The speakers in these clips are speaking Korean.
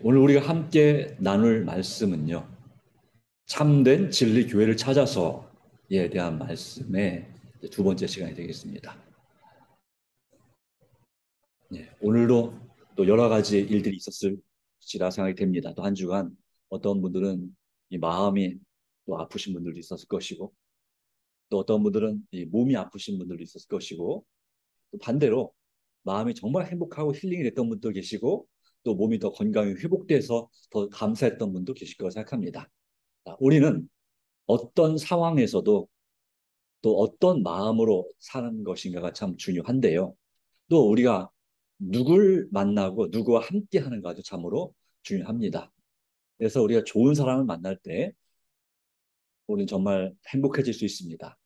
오늘 우리가 함께 나눌 말씀은요. 참된 진리 교회를 찾아서에 대한 말씀의 두 번째 시간이 되겠습니다. 오늘도 또 여러 가지 일들이 있었을지라 생각이 됩니다. 또 한 주간 어떤 분들은 이 마음이 또 아프신 분들도 있었을 것이고, 또 어떤 분들은 이 몸이 아프신 분들도 있었을 것이고, 또 반대로 마음이 정말 행복하고 힐링이 됐던 분도 계시고, 또 몸이 더 건강히 회복돼서 더 감사했던 분도 계실 거라 생각합니다. 우리는 어떤 상황에서도 또 어떤 마음으로 사는 것인가가 참 중요한데요. 또 우리가 누굴 만나고 누구와 함께 하는가도 참으로 중요합니다. 그래서 우리가 좋은 사람을 만날 때 우리는 정말 행복해질 수 있습니다.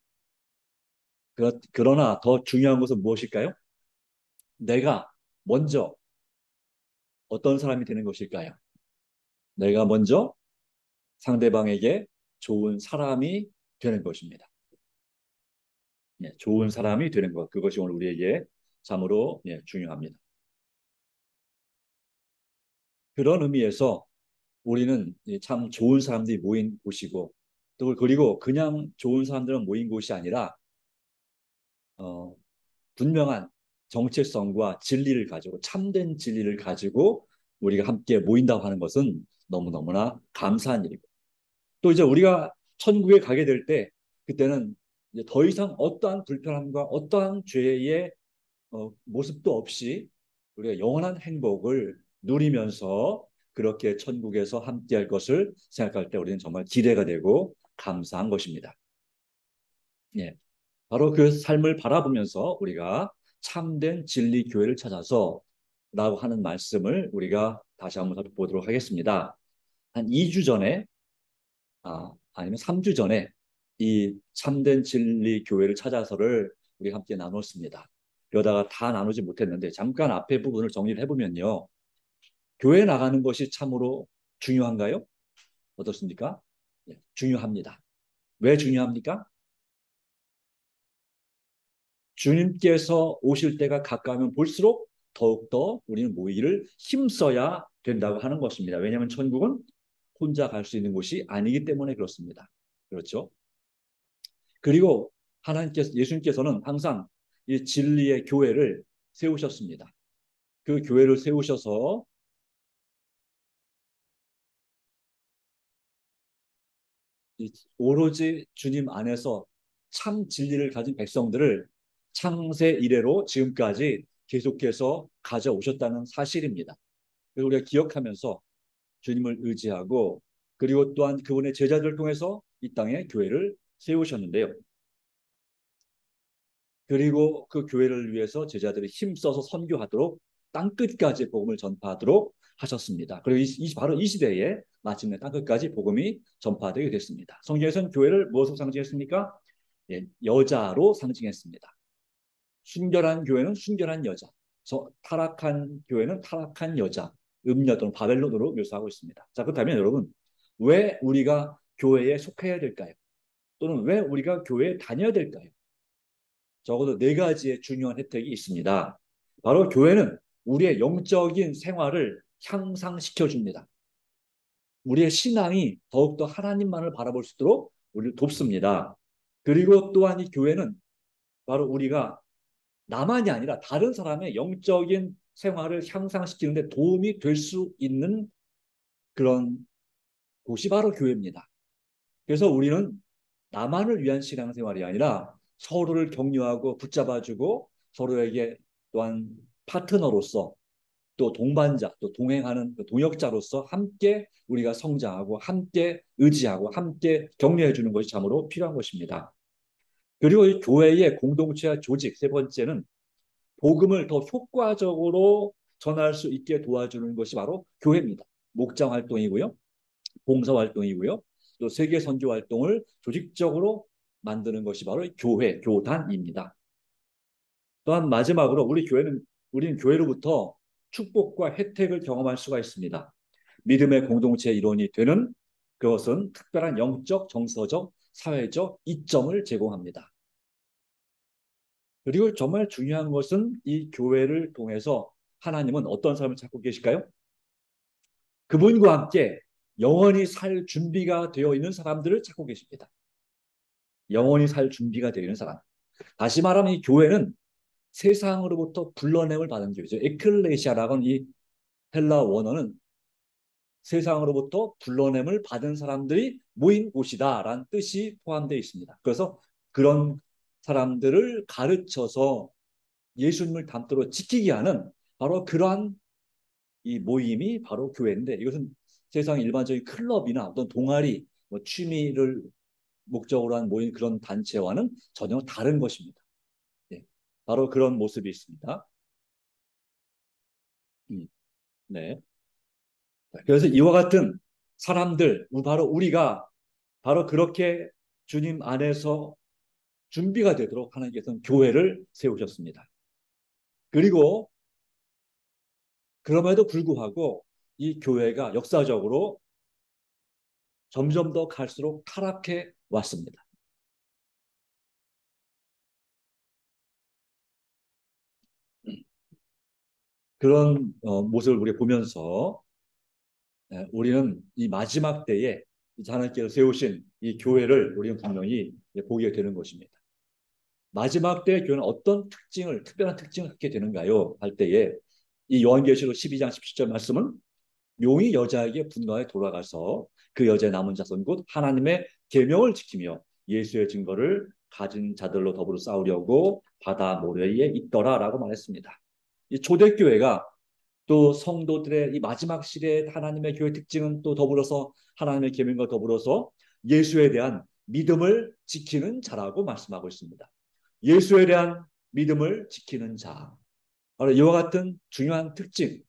그러나 더 중요한 것은 무엇일까요? 내가 먼저 어떤 사람이 되는 것일까요? 내가 먼저 상대방에게 좋은 사람이 되는 것입니다. 좋은 사람이 되는 것. 그것이 오늘 우리에게 참으로 중요합니다. 그런 의미에서 우리는 참 좋은 사람들이 모인 곳이고, 또 그리고 그냥 좋은 사람들은 모인 곳이 아니라 어, 분명한 정체성과 진리를 가지고, 참된 진리를 가지고 우리가 함께 모인다고 하는 것은 너무너무나 감사한 일이고, 또 이제 우리가 천국에 가게 될 때, 그때는 이제 더 이상 어떠한 불편함과 어떠한 죄의 모습도 없이 우리가 영원한 행복을 누리면서 그렇게 천국에서 함께할 것을 생각할 때 우리는 정말 기대가 되고 감사한 것입니다. 예, 바로 그 삶을 바라보면서 우리가 참된 진리 교회를 찾아서 라고 하는 말씀을 우리가 다시 한번 살펴보도록 하겠습니다. 한 2주 전에, 아니면 3주 전에 이 참된 진리 교회를 찾아서를 우리 함께 나눴습니다. 그러다가 다 나누지 못했는데 잠깐 앞에 부분을 정리를 해보면요. 교회 나가는 것이 참으로 중요한가요? 어떻습니까? 중요합니다. 왜 중요합니까? 주님께서 오실 때가 가까우면 볼수록 더욱더 우리는 모이기를 힘써야 된다고 하는 것입니다. 왜냐하면 천국은 혼자 갈 수 있는 곳이 아니기 때문에 그렇습니다. 그렇죠? 그리고 예수님께서는 항상 이 진리의 교회를 세우셨습니다. 그 교회를 세우셔서 오로지 주님 안에서 참 진리를 가진 백성들을 창세 이래로 지금까지 계속해서 가져오셨다는 사실입니다. 그래서 우리가 기억하면서 주님을 의지하고, 그리고 또한 그분의 제자들을 통해서 이 땅에 교회를 세우셨는데요. 그리고 그 교회를 위해서 제자들이 힘써서 선교하도록 땅끝까지 복음을 전파하도록 하셨습니다. 그리고 바로 이 시대에 마침내 땅끝까지 복음이 전파되게 됐습니다. 성경에서는 교회를 무엇으로 상징했습니까? 여자로 상징했습니다. 순결한 교회는 순결한 여자, 타락한 교회는 타락한 여자, 음녀 또는 바벨론으로 묘사하고 있습니다. 자, 그렇다면 여러분, 왜 우리가 교회에 속해야 될까요? 또는 왜 우리가 교회에 다녀야 될까요? 적어도 네 가지의 중요한 혜택이 있습니다. 바로 교회는 우리의 영적인 생활을 향상시켜 줍니다. 우리의 신앙이 더욱더 하나님만을 바라볼 수 있도록 우리를 돕습니다. 그리고 또한 이 교회는 바로 우리가 나만이 아니라 다른 사람의 영적인 생활을 향상시키는 데 도움이 될 수 있는 그런 곳이 바로 교회입니다. 그래서 우리는 나만을 위한 신앙생활이 아니라 서로를 격려하고 붙잡아주고 서로에게 또한 파트너로서, 또 동반자, 또 동행하는 동역자로서 함께 우리가 성장하고 함께 의지하고 함께 격려해 주는 것이 참으로 필요한 것입니다. 그리고 이 교회의 공동체와 조직, 세 번째는 복음을 더 효과적으로 전할 수 있게 도와주는 것이 바로 교회입니다. 목장 활동이고요, 봉사 활동이고요, 또 세계 선교 활동을 조직적으로 만드는 것이 바로 교회, 교단입니다. 또한 마지막으로 우리는 교회로부터 축복과 혜택을 경험할 수가 있습니다. 믿음의 공동체의 일원이 되는 그것은 특별한 영적, 정서적, 사회적 이점을 제공합니다. 그리고 정말 중요한 것은 이 교회를 통해서 하나님은 어떤 사람을 찾고 계실까요? 그분과 함께 영원히 살 준비가 되어 있는 사람들을 찾고 계십니다. 영원히 살 준비가 되어 있는 사람. 다시 말하면 이 교회는 세상으로부터 불러냄을 받은 교회죠. 에클레시아라는 이 헬라 원어는 세상으로부터 불러냄을 받은 사람들이 모인 곳이다라는 뜻이 포함되어 있습니다. 그래서 그런 사람들을 가르쳐서 예수님을 담도록 지키게 하는 바로 그러한 이 모임이 바로 교회인데, 이것은 세상 일반적인 클럽이나 어떤 동아리, 뭐 취미를 목적으로 한 모인 그런 단체와는 전혀 다른 것입니다. 네, 바로 그런 모습이 있습니다. 음, 네. 그래서 이와 같은 사람들, 바로 우리가 바로 그렇게 주님 안에서 준비가 되도록 하나님께서는 교회를 세우셨습니다. 그리고 그럼에도 불구하고 이 교회가 역사적으로 점점 더 갈수록 타락해 왔습니다. 그런 모습을 우리가 보면서 우리는 이 마지막 때에 하나님께서 세우신 이 교회를 우리는 분명히 보게 되는 것입니다. 마지막 때 교회는 어떤 특징을, 특별한 특징을 갖게 되는가요? 할 때에 이 요한계시록 12장 17절 말씀은 용이 여자에게 분노하여 돌아가서 그 여자의 남은 자손 곧 하나님의 계명을 지키며 예수의 증거를 가진 자들로 더불어 싸우려고 바다 모래에 있더라라고 말했습니다. 이 초대교회가 또 성도들의 이 마지막 시대의 하나님의 교회 특징은 또 더불어서 하나님의 계명과 더불어서 예수에 대한 믿음을 지키는 자라고 말씀하고 있습니다. 예수에 대한 믿음을 지키는 자. 바로 이와 같은 중요한 특징,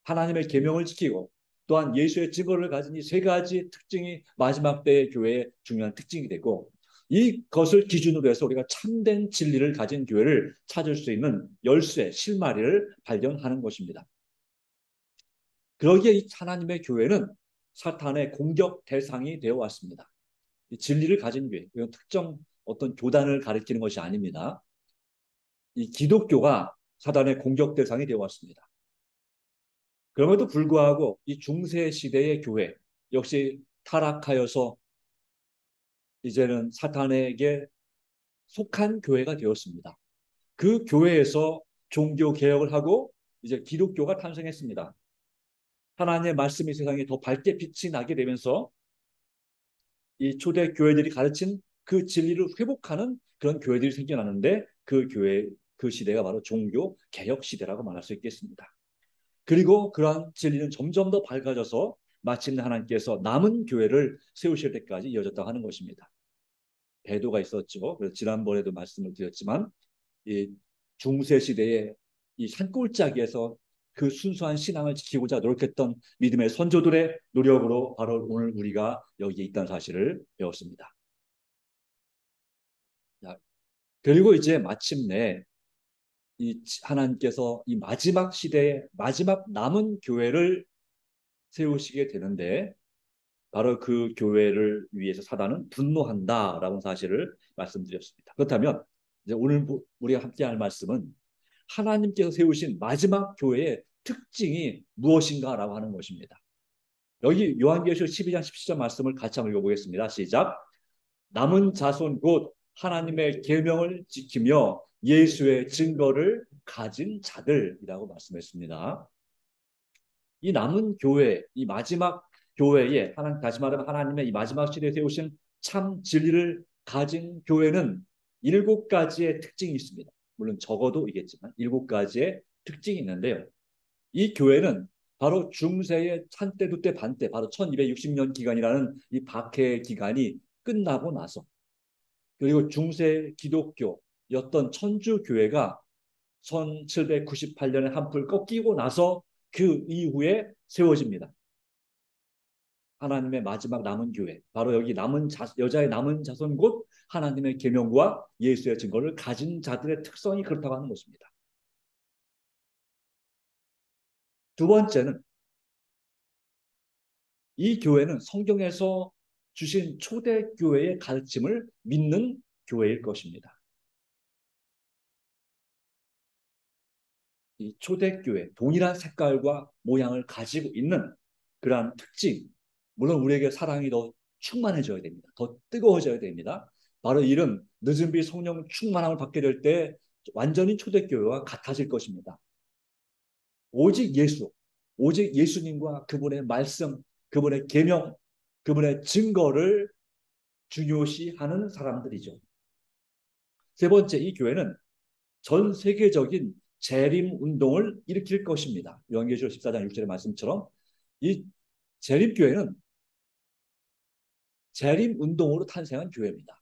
하나님의 계명을 지키고 또한 예수의 증거를 가진 이 세 가지 특징이 마지막 때의 교회의 중요한 특징이 되고, 이것을 기준으로 해서 우리가 참된 진리를 가진 교회를 찾을 수 있는 열쇠, 실마리를 발견하는 것입니다. 그러기에 이 하나님의 교회는 사탄의 공격 대상이 되어 왔습니다. 진리를 가진 교회, 특정 어떤 교단을 가리키는 것이 아닙니다. 이 기독교가 사단의 공격 대상이 되어 왔습니다. 그럼에도 불구하고 이 중세 시대의 교회 역시 타락하여서 이제는 사탄에게 속한 교회가 되었습니다. 그 교회에서 종교 개혁을 하고 이제 기독교가 탄생했습니다. 하나님의 말씀이 세상에 더 밝게 빛이 나게 되면서 이 초대 교회들이 가르친 그 진리를 회복하는 그런 교회들이 생겨나는데, 그 교회, 그 시대가 바로 종교 개혁 시대라고 말할 수 있겠습니다. 그리고 그러한 진리는 점점 더 밝아져서 마침내 하나님께서 남은 교회를 세우실 때까지 이어졌다고 하는 것입니다. 배도가 있었죠. 그래서 지난번에도 말씀을 드렸지만 이 중세 시대의 이 산골짜기에서 그 순수한 신앙을 지키고자 노력했던 믿음의 선조들의 노력으로 바로 오늘 우리가 여기에 있다는 사실을 배웠습니다. 그리고 이제 마침내 이 하나님께서 이 마지막 시대의 마지막 남은 교회를 세우시게 되는데, 바로 그 교회를 위해서 사단은 분노한다라는 사실을 말씀드렸습니다. 그렇다면 이제 오늘 우리가 함께 할 말씀은 하나님께서 세우신 마지막 교회의 특징이 무엇인가라고 하는 것입니다. 여기 요한계시록 12장 17절 말씀을 같이 한번 읽어보겠습니다. 시작. 남은 자손 곧 하나님의 계명을 지키며 예수의 증거를 가진 자들이라고 말씀했습니다. 이 남은 교회, 이 마지막 교회에 다시 말하면 하나님의 이 마지막 시대에 세우신 참 진리를 가진 교회는 일곱 가지의 특징이 있습니다. 물론 적어도 이겠지만 일곱 가지의 특징이 있는데요. 이 교회는 바로 중세의 한때 두때 반때, 바로 1260년 기간이라는 이 박해 기간이 끝나고 나서, 그리고 중세 기독교였던 천주교회가 1798년에 한풀 꺾이고 나서 그 이후에 세워집니다. 하나님의 마지막 남은 교회, 바로 여기 여자의 남은 자손 곧 하나님의 계명과 예수의 증거를 가진 자들의 특성이 그렇다고 하는 것입니다. 두 번째는 이 교회는 성경에서 주신 초대교회의 가르침을 믿는 교회일 것입니다. 이 초대교회, 동일한 색깔과 모양을 가지고 있는 그러한 특징, 물론 우리에게 사랑이 더 충만해져야 됩니다. 더 뜨거워져야 됩니다. 바로 이런 늦은 비 성령 충만함을 받게 될 때 완전히 초대교회와 같아질 것입니다. 오직 예수, 오직 예수님과 그분의 말씀, 그분의 계명, 그분의 증거를 중요시하는 사람들이죠. 세 번째, 이 교회는 전 세계적인 재림 운동을 일으킬 것입니다. 요한계시록 14장 6절의 말씀처럼 이 재림교회는 재림 운동으로 탄생한 교회입니다.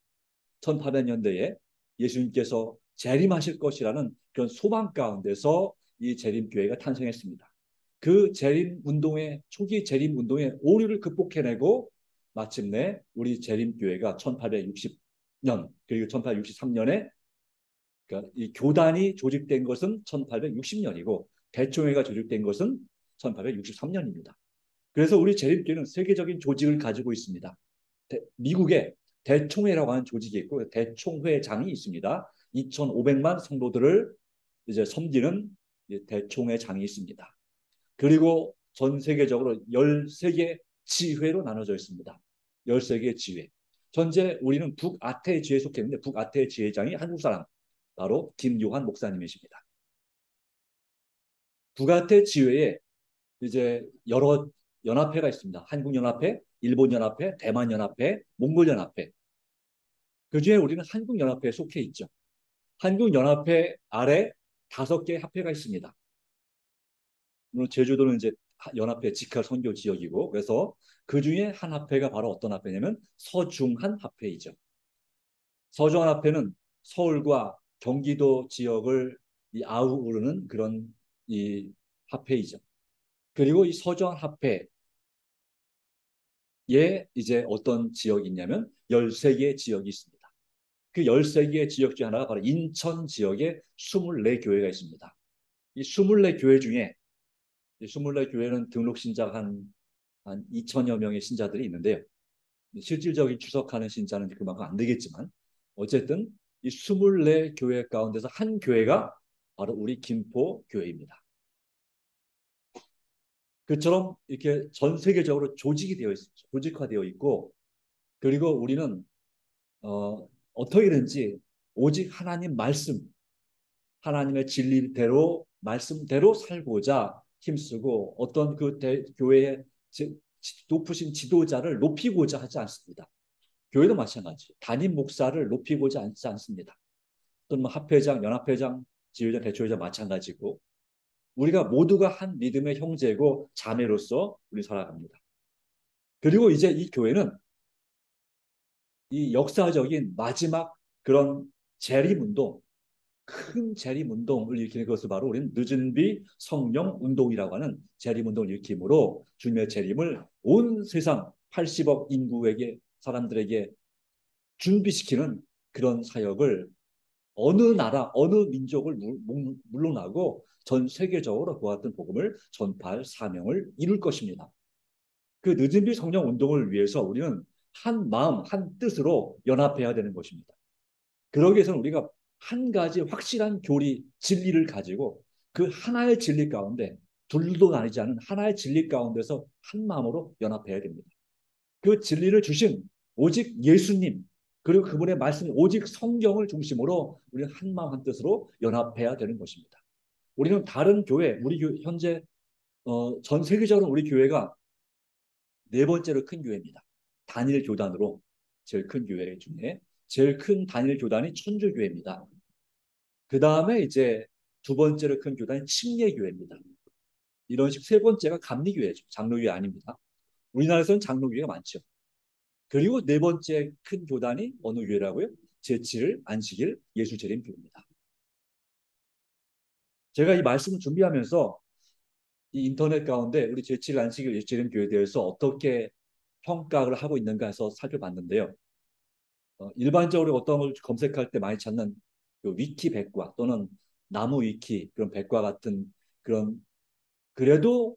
1800년대에 예수님께서 재림하실 것이라는 그런 소망 가운데서 이 재림교회가 탄생했습니다. 그 재림 운동의 초기 재림 운동의 오류를 극복해내고 마침내 우리 재림교회가 1860년 그리고 1863년에 그러니까 이 교단이 조직된 것은 1860년이고 대총회가 조직된 것은 1863년입니다. 그래서 우리 재림교회는 세계적인 조직을 가지고 있습니다. 미국에 대총회라고 하는 조직이 있고 대총회장이 있습니다. 2,500만 성도들을 이제 섬기는 대총회장이 있습니다. 그리고 전 세계적으로 13개 지회로 나눠져 있습니다. 13개 지회. 현재 우리는 북아태 지회에 속해 있는데 북아태 지회장이 한국 사람 바로 김요한 목사님이십니다. 북아태 지회에 이제 여러 연합회가 있습니다. 한국연합회, 일본연합회, 대만연합회, 몽골연합회. 그중에 우리는 한국연합회에 속해 있죠. 한국연합회 아래 5개 합회가 있습니다. 물론 제주도는 이제 연합회 직할 선교 지역이고 그래서 그중에 한 합회가 바로 어떤 합회냐면 서중한 합회이죠. 서중한 합회는 서울과 경기도 지역을 아우르는 그런 이 합회이죠. 그리고 이 서중한 합회 에 이제 어떤 지역이 있냐면 13개 지역이 있습니다. 그 13개 지역 중 하나가 바로 인천 지역에 24교회가 있습니다. 이 24교회 중에 이 24교회는 등록 신자가 한 2천여 명의 신자들이 있는데요. 실질적인 추석하는 신자는 그만큼 안 되겠지만 어쨌든 이 24교회 가운데서 한 교회가 바로 우리 김포 교회입니다. 그처럼 이렇게 전 세계적으로 조직이 되어 있습니다. 조직화되어 있고 그리고 우리는 어떻게든지 오직 하나님 말씀, 하나님의 진리대로 말씀대로 살고자 힘쓰고 어떤 그 교회의 높으신 지도자를 높이고자 하지 않습니다. 교회도 마찬가지. 담임 목사를 높이고자 하지 않습니다. 또는 뭐 합회장, 연합회장, 지회장, 대초회장 마찬가지고 우리가 모두가 한 믿음의 형제고 자매로서 우리 살아갑니다. 그리고 이제 이 교회는 이 역사적인 마지막 그런 재림운동, 큰 재림운동을 일으키는 것을 바로 우리는 늦은 비 성령 운동이라고 하는 재림운동을 일으킴으로 주님의 재림을 온 세상 80억 인구에게 사람들에게 준비시키는 그런 사역을 어느 나라, 어느 민족을 물론하고 전 세계적으로 그와 같은 복음을 전파할 사명을 이룰 것입니다. 그 늦은 비 성령 운동을 위해서 우리는 한 마음, 한 뜻으로 연합해야 되는 것입니다. 그러기 위해서는 우리가 한 가지 확실한 교리, 진리를 가지고 그 하나의 진리 가운데 둘도 나뉘지 않은 하나의 진리 가운데서 한 마음으로 연합해야 됩니다. 그 진리를 주신 오직 예수님 그리고 그분의 말씀 오직 성경을 중심으로 우리는 한 마음 한 뜻으로 연합해야 되는 것입니다. 우리는 다른 교회, 우리 현재 전 세계적으로 우리 교회가 네 번째로 큰 교회입니다. 단일 교단으로 제일 큰 교회 중에 제일 큰 단일 교단이 천주교회입니다. 그 다음에 이제 두 번째로 큰 교단이 침례교회입니다. 이런 식 세 번째가 감리교회죠. 장로교회 아닙니다. 우리나라에서는 장로교회가 많죠. 그리고 네 번째 큰 교단이 어느 교회라고요? 제7일 안식일 예수재림교회입니다. 제가 이 말씀을 준비하면서 이 인터넷 가운데 우리 제7일 안식일 예수재림교회에 대해서 어떻게 평가를 하고 있는가 해서 살펴봤는데요. 일반적으로 어떤 걸 검색할 때 많이 찾는 그 위키 백과 또는 나무 위키 그런 백과 같은 그런 그래도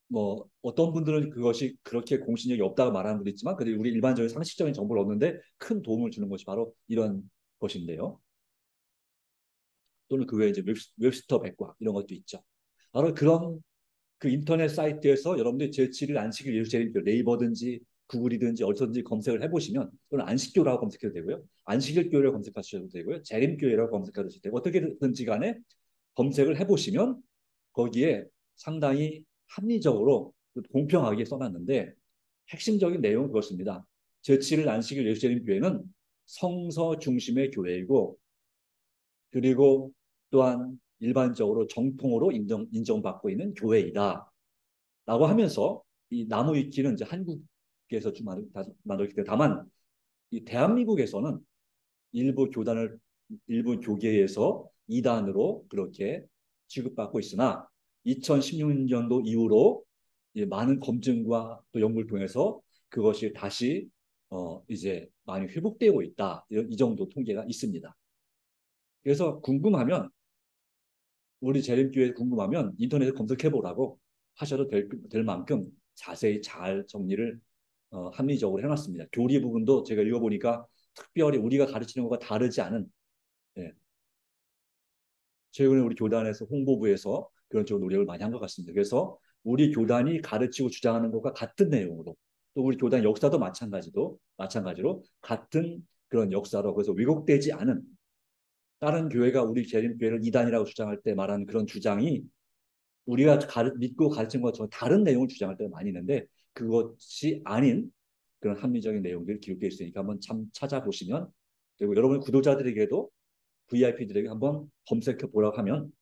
뭐 어떤 분들은 그것이 그렇게 공신력이 없다고 말하는 분도 있지만 그래도 우리 일반적인 상식적인 정보를 얻는데 큰 도움을 주는 것이 바로 이런 것인데요. 또는 그 외에 이제 웹스터 백과 이런 것도 있죠. 바로 그런 그 인터넷 사이트에서 여러분들이 제7일 안식일 예수 재림교 네이버든지 구글이든지 어디서든지 검색을 해보시면 또는 안식교라고 검색해도 되고요. 안식일교회를 검색하셔도 되고요. 재림교회라고 검색하셔도 되고 어떻게든지 간에 검색을 해보시면 거기에 상당히 합리적으로 공평하게 써놨는데 핵심적인 내용은 그렇습니다. 제7일 안식일 예수 재림교회는 성서 중심의 교회이고 그리고 또한 일반적으로 정통으로 인정받고 있는 교회이다. 라고 하면서 이 나무 위키는 이제 한국에서 좀 만들었기 때문에 다만 이 대한민국에서는 일부 교단을 일부 교계에서 이단으로 그렇게 취급받고 있으나 2016년도 이후로 많은 검증과 또 연구를 통해서 그것이 다시 이제 많이 회복되고 있다. 이 정도 통계가 있습니다. 그래서 궁금하면 우리 재림교회 궁금하면 인터넷에 검색해 보라고 하셔도 될 만큼 자세히 잘 정리를 합리적으로 해놨습니다. 교리 부분도 제가 읽어보니까 특별히 우리가 가르치는 것과 다르지 않은 예, 최근에 우리 교단에서 홍보부에서 그런 쪽으로 노력을 많이 한 것 같습니다. 그래서 우리 교단이 가르치고 주장하는 것과 같은 내용으로 또 우리 교단 역사도 마찬가지로 같은 그런 역사로 그래서 왜곡되지 않은 다른 교회가 우리 재림교회를 이단이라고 주장할 때 말하는 그런 주장이 우리가 믿고 가르친 것처럼 다른 내용을 주장할 때가 많이 있는데 그것이 아닌 그런 합리적인 내용들이 기록되어 있으니까 한번 참 찾아보시면 그리고 여러분의 구독자들에게도 VIP들에게 한번 검색해 보라고 하면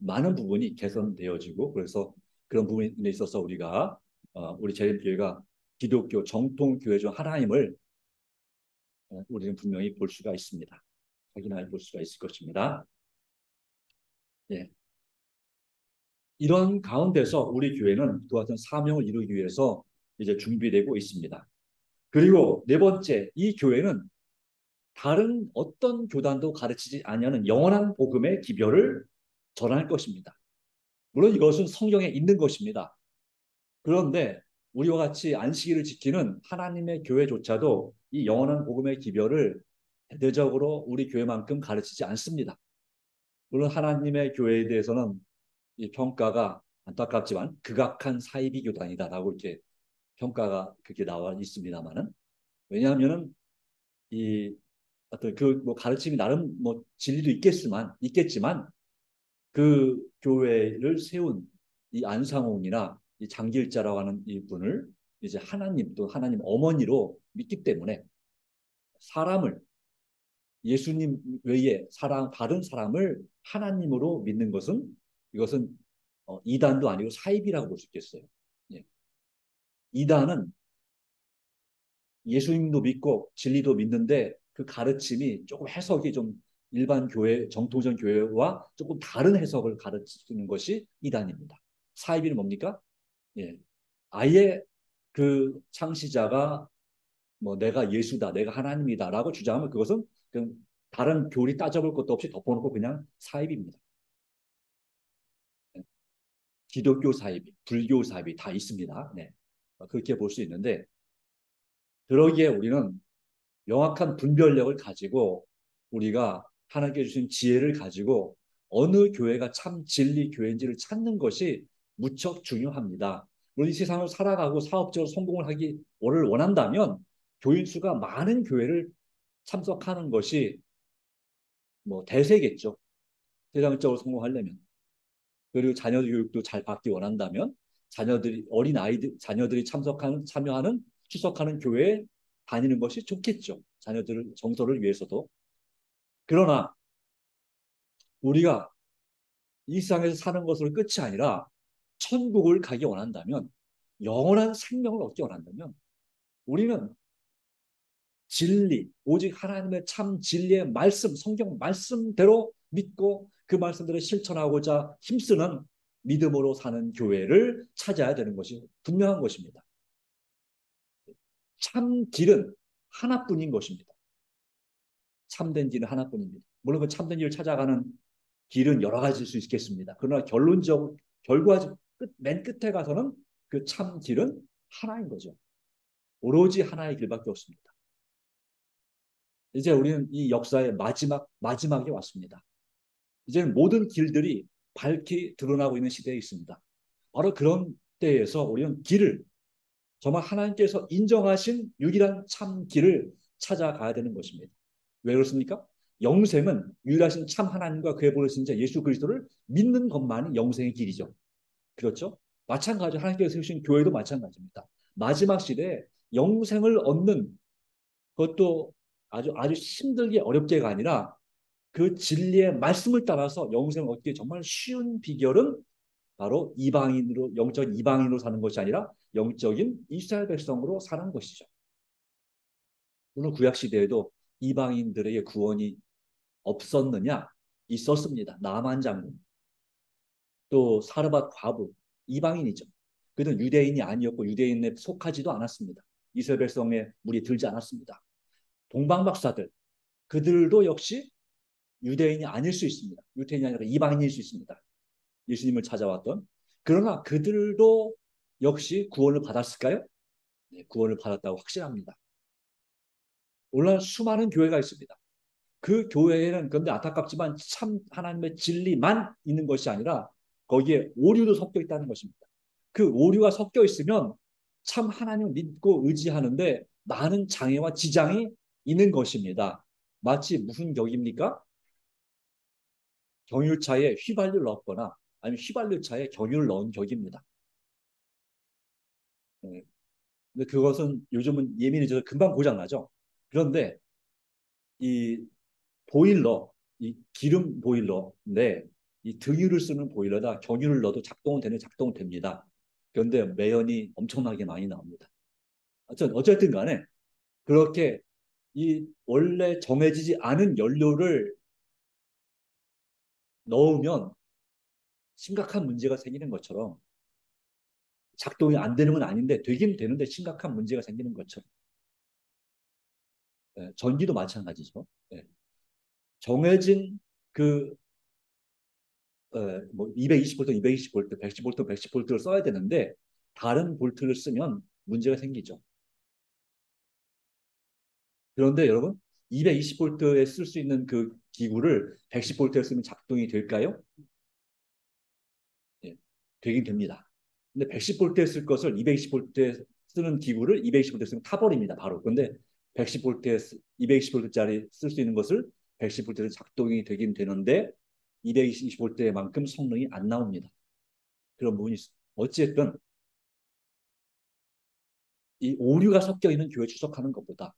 많은 부분이 개선되어지고 그래서 그런 부분에 있어서 우리가 우리 재림교회가 기독교 정통 교회 중 하나임을 우리는 분명히 볼 수가 있습니다. 확인할 볼 수가 있을 것입니다. 예. 이런 가운데서 우리 교회는 그와 같은 사명을 이루기 위해서 이제 준비되고 있습니다. 그리고 네 번째, 이 교회는 다른 어떤 교단도 가르치지 아니하는 영원한 복음의 기별을 전할 것입니다. 물론 이것은 성경에 있는 것입니다. 그런데 우리와 같이 안식일을 지키는 하나님의 교회조차도 이 영원한 복음의 기별을 대대적으로 우리 교회만큼 가르치지 않습니다. 물론 하나님의 교회에 대해서는 이 평가가 안타깝지만 극악한 사이비 교단이다라고 이렇게 평가가 그렇게 나와 있습니다만은 왜냐하면은 이 어떤 그 뭐 가르침이 나름 뭐 진리도 있겠지만 그 교회를 세운 이 안상홍이나 이 장길자라고 하는 이 분을 이제 하나님 또 하나님 어머니로 믿기 때문에 사람을 예수님 외에 다른 사람을 하나님으로 믿는 것은 이것은 이단도 아니고 사입이라고 볼 수 있겠어요. 예. 이단은 예수님도 믿고 진리도 믿는데 그 가르침이 조금 해석이 좀 일반 교회, 정통전 교회와 조금 다른 해석을 가르치는 것이 이단입니다. 사이비는 뭡니까? 예. 아예 그 창시자가 뭐 내가 예수다, 내가 하나님이다라고 주장하면 그것은 그냥 다른 교리 따져볼 것도 없이 덮어놓고 그냥 사입입니다. 기독교 사입, 불교 사입이 다 있습니다. 네. 그렇게 볼 수 있는데 그러기에 우리는 명확한 분별력을 가지고 우리가 하나님께 주신 지혜를 가지고 어느 교회가 참 진리 교회인지를 찾는 것이 무척 중요합니다. 우리 세상을 살아가고 사업적으로 성공을 하기 원한다면 교인 수가 많은 교회를 참석하는 것이 뭐 대세겠죠. 세상적으로 성공하려면. 그리고 자녀 교육도 잘 받기 원한다면 자녀들이 참여하는 출석하는 교회에 다니는 것이 좋겠죠. 자녀들 정서를 위해서도. 그러나 우리가 이 세상에서 사는 것으로 끝이 아니라 천국을 가기 원한다면 영원한 생명을 얻기 원한다면 우리는 진리, 오직 하나님의 참 진리의 말씀, 성경 말씀대로 믿고 그 말씀대로 실천하고자 힘쓰는 믿음으로 사는 교회를 찾아야 되는 것이 분명한 것입니다. 참 길은 하나뿐인 것입니다. 참된 길은 하나뿐입니다. 물론 그 참된 길을 찾아가는 길은 여러 가지일 수 있겠습니다. 그러나 맨 끝에 가서는 그 참 길은 하나인 거죠. 오로지 하나의 길밖에 없습니다. 이제 우리는 이 역사의 마지막에 왔습니다. 이제는 모든 길들이 밝히 드러나고 있는 시대에 있습니다. 바로 그런 때에서 우리는 길을 정말 하나님께서 인정하신 유일한 참 길을 찾아가야 되는 것입니다. 왜 그렇습니까? 영생은 유일하신 참 하나님과 그의 보내신 자 예수 그리스도를 믿는 것만이 영생의 길이죠. 그렇죠? 마찬가지로 하나님께서 세우신 교회도 마찬가지입니다. 마지막 시대에 영생을 얻는 그것도 아주 힘들게 어렵게가 아니라 그 진리의 말씀을 따라서 영생을 얻기 정말 쉬운 비결은 바로 이방인으로 영적 이방인으로 사는 것이 아니라 영적인 이스라엘 백성으로 사는 것이죠. 물론 구약 시대에도 이방인들에게 구원이 없었느냐? 있었습니다. 나만 장군, 또 사르밧 과부, 이방인이죠. 그들은 유대인이 아니었고 유대인에 속하지도 않았습니다. 이스라엘 백성의 물이 들지 않았습니다. 동방박사들, 그들도 역시 유대인이 아닐 수 있습니다. 유대인이 아니라 이방인일 수 있습니다. 예수님을 찾아왔던. 그러나 그들도 역시 구원을 받았을까요? 네, 구원을 받았다고 확신합니다. 오늘날 수많은 교회가 있습니다. 그 교회에는 그런데 안타깝지만 참 하나님의 진리만 있는 것이 아니라 거기에 오류도 섞여 있다는 것입니다. 그 오류가 섞여 있으면 참 하나님을 믿고 의지하는데 많은 장애와 지장이 있는 것입니다. 마치 무슨 격입니까? 경유차에 휘발유를 넣거나 아니면 휘발유차에 경유를 넣은 격입니다. 네. 근데 그것은 요즘은 예민해져서 금방 고장나죠. 그런데 이 보일러, 이 기름 보일러인데 이 등유를 쓰는 보일러다 경유를 넣어도 작동은 됩니다. 그런데 매연이 엄청나게 많이 나옵니다. 어쨌든 간에 그렇게 이 원래 정해지지 않은 연료를 넣으면 심각한 문제가 생기는 것처럼 작동이 안 되는 건 아닌데 되긴 되는데 심각한 문제가 생기는 것처럼 전기도 마찬가지죠. 예, 정해진 그 뭐 220볼트, 220볼트, 110볼트, 110볼트를 써야 되는데 다른 볼트를 쓰면 문제가 생기죠. 그런데 여러분 220볼트에 쓸 수 있는 그 기구를 110볼트에 쓰면 작동이 될까요? 예, 되긴 됩니다. 근데 110볼트에 쓸 것을 220볼트에 쓰는 기구를 220볼트에 쓰면 타버립니다. 바로. 근데 110볼트에 220볼트짜리 쓸 수 있는 것을 110볼트에 작동이 되긴 되는데 220볼트만큼 성능이 안 나옵니다. 그런 부분이 있습니다. 어찌됐든 이 오류가 섞여 있는 교회 추석하는 것보다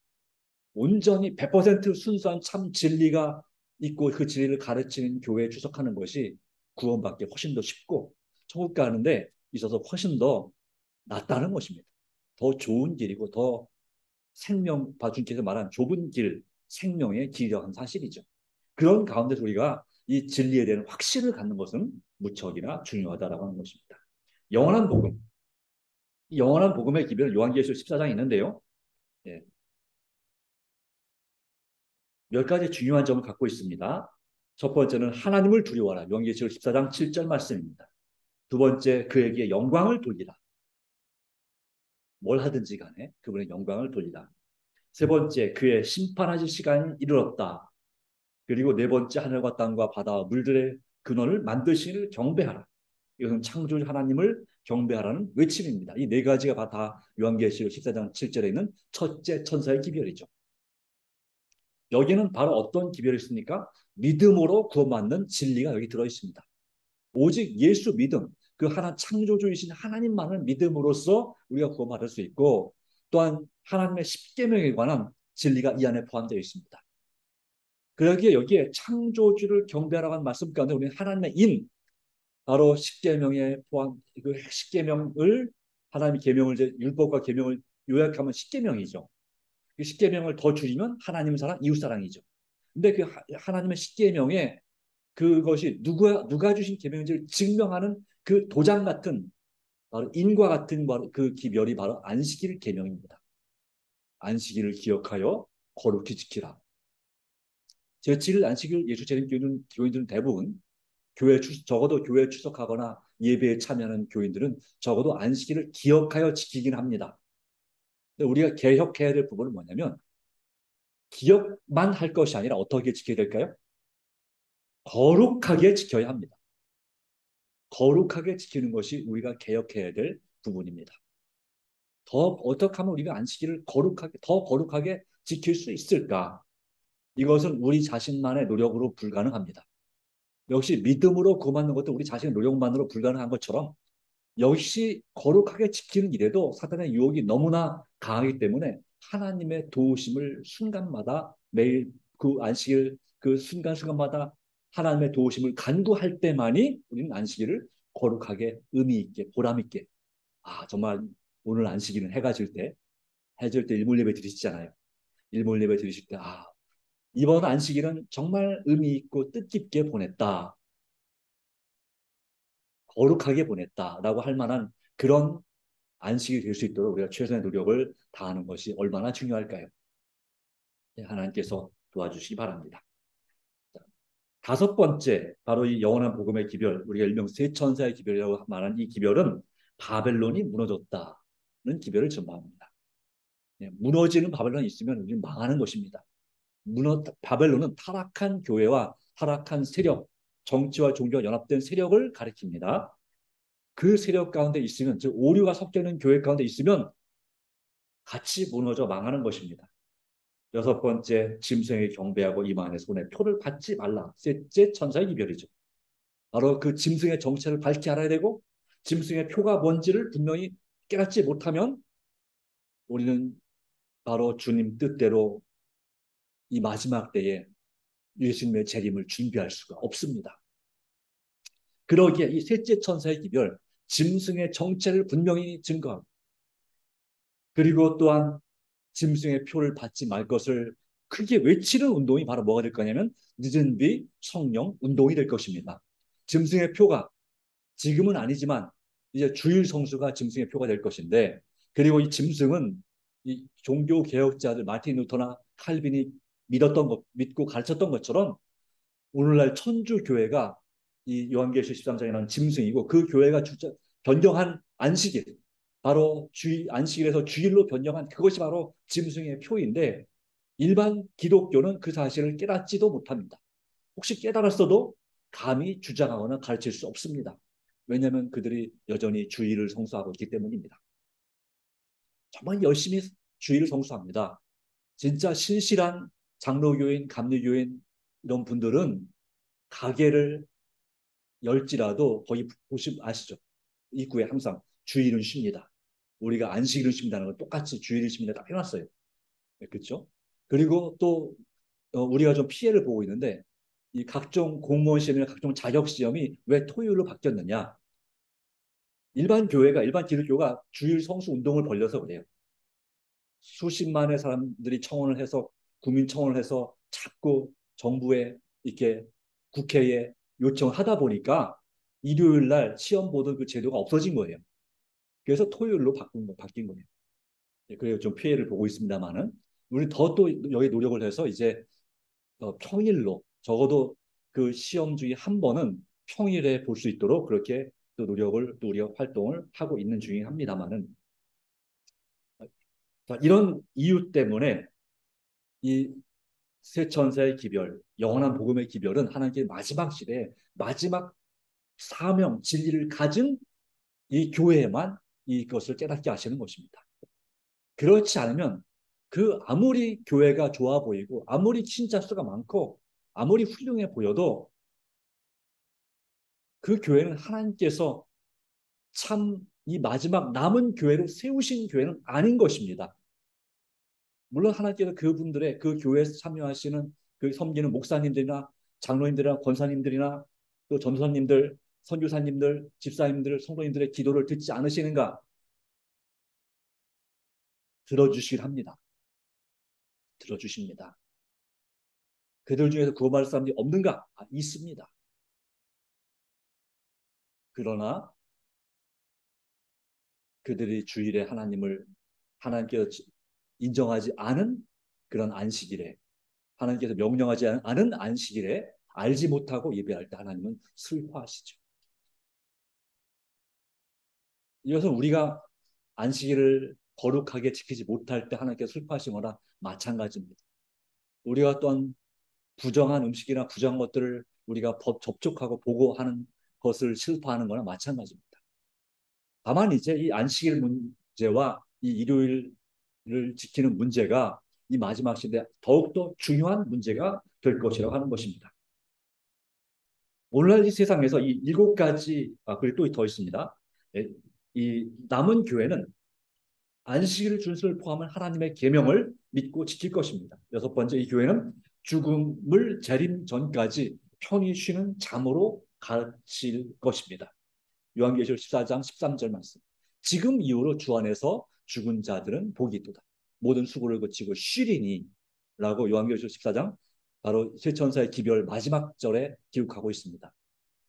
온전히 100% 순수한 참 진리가 있고 그 진리를 가르치는 교회에 추석하는 것이 구원받기 훨씬 더 쉽고 천국 가는데 있어서 훨씬 더 낫다는 것입니다. 더 좋은 길이고 더 생명, 바주님께서 말한 좁은 길, 생명의 길이라는 사실이죠. 그런 가운데서 우리가 이 진리에 대한 확신을 갖는 것은 무척이나 중요하다라고 하는 것입니다. 영원한 복음, 이 영원한 복음의 기별은 요한계시록 14장에 있는데요. 예, 몇 가지 중요한 점을 갖고 있습니다. 첫 번째는 하나님을 두려워하라. 요한계시록 14장 7절 말씀입니다. 두 번째, 그에게 영광을 돌리라. 뭘 하든지 간에 그분의 영광을 돌리라. 세 번째, 그의 심판하실 시간이 이르렀다. 그리고 네 번째, 하늘과 땅과 바다와 물들의 근원을 만드시를 경배하라. 이것은 창조주 하나님을 경배하라는 외침입니다. 이 네 가지가 다 요한계시록 14장 7절에 있는 첫째 천사의 기별이죠. 여기는 바로 어떤 기별이 있습니까? 믿음으로 구원받는 진리가 여기 들어 있습니다. 오직 예수 믿음, 그 하나 창조주이신 하나님만을 믿음으로써 우리가 구원받을 수 있고 또한 하나님의 십계명에 관한 진리가 이 안에 포함되어 있습니다. 그러기에 여기에 창조주를 경배하라고 하는 말씀 가운데 우리는 하나님의 인, 바로 십계명에 포함, 그 십계명을 하나님의 계명을 이제 율법과 계명을 요약하면 십계명이죠. 그 십계명을 더 줄이면 하나님 사랑, 이웃 사랑이죠. 근데 그 하나님의 십계명에 그것이 누가 주신 계명인지를 증명하는 그 도장 같은 바로 인과 같은 바로 그 기별이 바로 안식일 계명입니다. 안식일을 기억하여 거룩히 지키라. 제7일 안식일 예수 재림 교인들은 대부분 적어도 교회에 출석하거나 예배에 참여하는 교인들은 적어도 안식일을 기억하여 지키긴 합니다. 근데 우리가 개혁해야 될 부분은 뭐냐면 기억만 할 것이 아니라 어떻게 지켜야 될까요? 거룩하게 지켜야 합니다. 거룩하게 지키는 것이 우리가 개혁해야 될 부분입니다. 더 어떻게 하면 우리가 안식일을 더 거룩하게 지킬 수 있을까? 이것은 우리 자신만의 노력으로 불가능합니다. 역시 믿음으로 구하는 것도 우리 자신의 노력만으로 불가능한 것처럼 역시 거룩하게 지키는 일에도 사탄의 유혹이 너무나 강하기 때문에 하나님의 도우심을 순간마다 매일 그 안식일 그 순간순간마다 하나님의 도우심을 간구할 때만이 우리는 안식일을 거룩하게 의미 있게 보람 있게 정말 오늘 안식일은 해질 때 일몰 예배 드리시잖아요. 일몰 예배 드리실 때 이번 안식일은 정말 의미 있고 뜻깊게 보냈다. 거룩하게 보냈다라고 할 만한 그런 안식이 될 수 있도록 우리가 최선의 노력을 다하는 것이 얼마나 중요할까요? 하나님께서 도와주시기 바랍니다. 다섯 번째, 바로 이 영원한 복음의 기별, 우리가 일명 세 천사의 기별이라고 말한 이 기별은 바벨론이 무너졌다는 기별을 전망합니다. 무너지는 바벨론이 있으면 우리는 망하는 것입니다. 바벨론은 타락한 교회와 타락한 세력, 정치와 종교가 연합된 세력을 가리킵니다. 그 세력 가운데 있으면, 즉 오류가 섞여 있는 교회 가운데 있으면 같이 무너져 망하는 것입니다. 여섯 번째, 짐승에게 경배하고 이만 안에 손에 표를 받지 말라. 셋째, 천사의 이별이죠. 바로 그 짐승의 정체를 밝히 알아야 되고 짐승의 표가 뭔지를 분명히 깨닫지 못하면 우리는 바로 주님 뜻대로 이 마지막 때에 예수님의 재림을 준비할 수가 없습니다. 그러기에 이 셋째 천사의 기별, 짐승의 정체를 분명히 증거합니다. 그리고 또한 짐승의 표를 받지 말 것을 크게 외치는 운동이 바로 뭐가 될 거냐면 늦은 비 성령 운동이 될 것입니다. 짐승의 표가 지금은 아니지만 이제 주일 성수가 짐승의 표가 될 것인데, 그리고 이 짐승은 이 종교 개혁자들 마틴 루터나 칼빈이 믿고 가르쳤던 것처럼 오늘날 천주 교회가 이 요한계시록 13장에 나온 짐승이고 그 교회가 변경한 안식일, 바로 안식일에서 주일로 변경한 그것이 바로 짐승의 표인데 일반 기독교는 그 사실을 깨닫지도 못합니다. 혹시 깨달았어도 감히 주장하거나 가르칠 수 없습니다. 왜냐하면 그들이 여전히 주일을 성수하고 있기 때문입니다. 정말 열심히 주일을 성수합니다. 진짜 신실한 장로교인, 감리교인 이런 분들은 가게를 열지라도 거의 보시면 아시죠? 입구에 항상 주일은 쉽니다. 우리가 안식일은 쉰다는 건 똑같이 주일은 쉽니다. 딱 해놨어요. 네, 그렇죠? 그리고 또 우리가 좀 피해를 보고 있는데 이 각종 공무원 시험이나 각종 자격 시험이 왜 토요일로 바뀌었느냐? 일반 기독교가 주일 성수 운동을 벌려서 그래요. 수십만의 사람들이 청원을 해서 국민 청원을 해서 자꾸 정부에 이렇게 국회에 요청을 하다 보니까 일요일 날 시험 보던 그 제도가 없어진 거예요. 그래서 토요일로 바뀐 거예요. 그래서 좀 피해를 보고 있습니다만은 우리 더 또 여기 노력을 해서 이제 평일로 적어도 그 시험 중에 한 번은 평일에 볼 수 있도록 그렇게 또 노력을 또 우리가 활동을 하고 있는 중이 합니다만은 이런 이유 때문에 이 새 천사의 기별, 영원한 복음의 기별은 하나님께 마지막 시대에 마지막 사명, 진리를 가진 이 교회에만 이것을 깨닫게 하시는 것입니다. 그렇지 않으면 아무리 교회가 좋아 보이고 아무리 신자 수가 많고 아무리 훌륭해 보여도 그 교회는 하나님께서 참 이 마지막 남은 교회로 세우신 교회는 아닌 것입니다. 물론 하나님께서 그분들의 그 교회에서 참여하시는 그 섬기는 목사님들이나 장로님들이나 권사님들이나 또 전도사님들, 선교사님들, 집사님들, 성도님들의 기도를 듣지 않으시는가? 들어주시길 합니다. 들어주십니다. 그들 중에서 구원받을 사람들이 없는가? 있습니다. 그러나 그들이 주일에 하나님께서 인정하지 않은 그런 안식일에, 하나님께서 명령하지 않은 안식일에 알지 못하고 예배할 때 하나님은 슬퍼하시죠. 이것은 우리가 안식일을 거룩하게 지키지 못할 때 하나님께서 슬퍼하신 거나 마찬가지입니다. 우리가 또한 부정한 음식이나 부정한 것들을 우리가 접촉하고 보고 하는 것을 실파하는 거나 마찬가지입니다. 다만 이제 이 안식일 문제와 이 일요일을 지키는 문제가 이 마지막 시대에 더욱더 중요한 문제가 될 것이라고 하는 것입니다. 오늘날 이 세상에서 이 7가지, 그리고 또 더 있습니다. 예, 이 남은 교회는 안식일 준수를 포함한 하나님의 계명을 믿고 지킬 것입니다. 6번째, 이 교회는 죽음을 재림 전까지 편히 쉬는 잠으로 가르칠 것입니다. 요한계시록 14장 13절 말씀. 지금 이후로 주 안에서 죽은 자들은 복이 있도다. 모든 수고를 거치고 쉬리니 라고 요한계시록 14장 바로 세 천사의 기별 마지막 절에 기록하고 있습니다.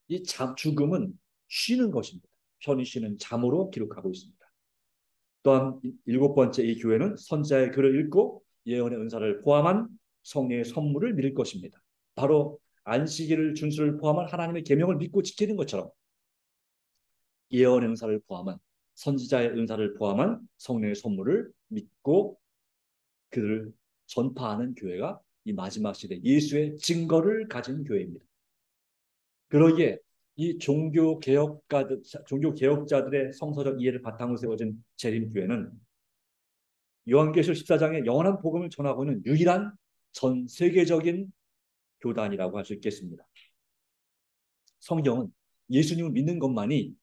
이 죽음은 쉬는 것입니다. 편히 쉬는 잠으로 기록하고 있습니다. 또한 7번째, 이 교회는 선지자의 글을 읽고 예언의 은사를 포함한 성령의 선물을 믿을 것입니다. 바로 안식일을 준수를 포함한 하나님의 계명을 믿고 지키는 것처럼 예언의 은사를 포함한 선지자의 은사를 포함한 성령의 선물을 믿고 그들을 전파하는 교회가 이 마지막 시대 예수의 증거를 가진 교회입니다. 그러기에 이 종교개혁자들의 성서적 이해를 바탕으로 세워진 재림교회는 요한계시록 14장의 영원한 복음을 전하고 있는 유일한 전 세계적인 교단이라고 할 수 있겠습니다. 성경은 예수님을 믿는 것만이